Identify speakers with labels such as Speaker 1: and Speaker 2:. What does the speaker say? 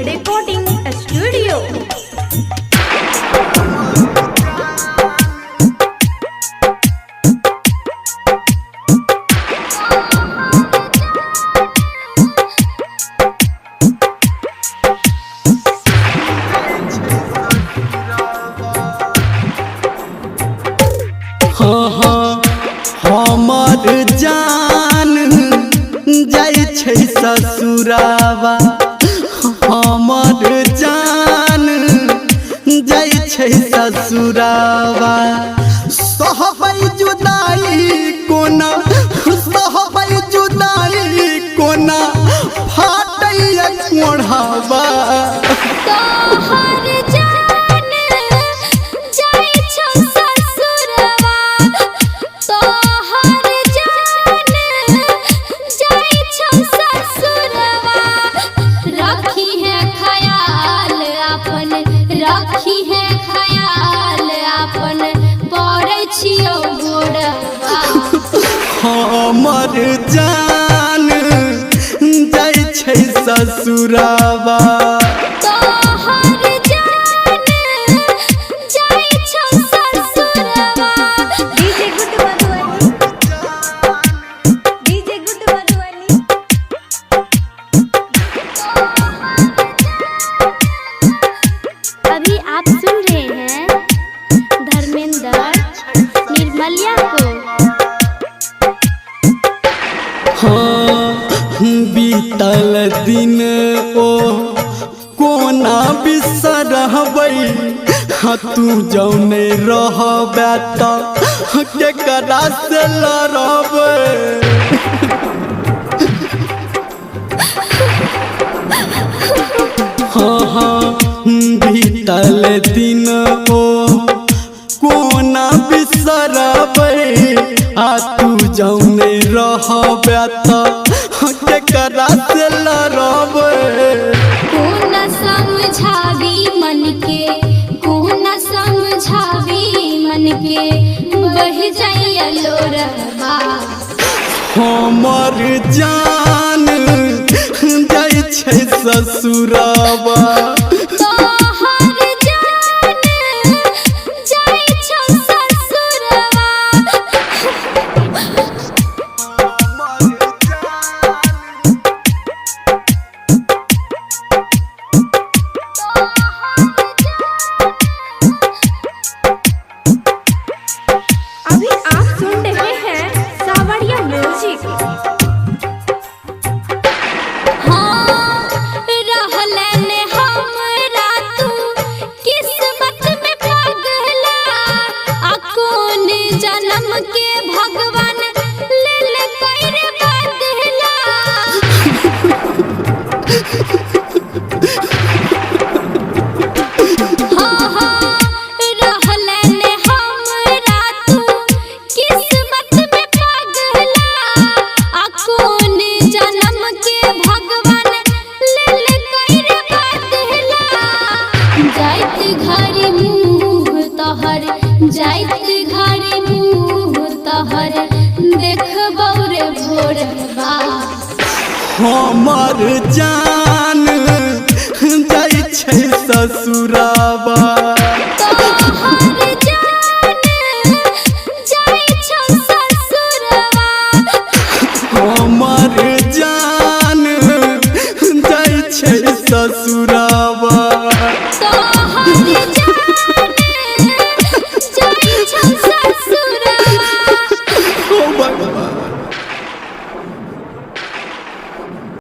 Speaker 1: Recording studio.
Speaker 2: हमर जान जाइ छै ससुरावा, हमर जान जाइ छै ससुरावा। सहबै जुदाई कोना, सहबै जुदाई कोना फाटैया मोढ़ावा। हमर जान जाइ छै ससुरावा।
Speaker 3: अभी आप सुन रहे हैं धर्मेंद्र निर्मलिया को।
Speaker 2: बीतल दिन ओ कोना बिसरबै, तू जौने रहबे त केकरा से लड़बै। बीतल दिन ओ कोना बिसरबै, तू जौने रहबे त केकरा से लड़बै।
Speaker 3: कौन समझावी मन के, कौन समझावी मन के, बह जाइया लोरवा।
Speaker 2: हमर जान जाइ छै ससुरावा।
Speaker 1: अभी आप सुन रहे हैं सावरिया म्यूजिक।
Speaker 3: जन्म के भगवान लेल कर बदला। रहलन हमरा तू किस्मत में पागला, कौन जन्म के भगवान लेल कर बदला। जाइत घर मुँह तोहर, जाइत घर मुँह तोहर, देखबौ रे भोरवा।
Speaker 2: हमर जान जाइ छै ससुरावा। हमर जान जाइ छै ससुरावा।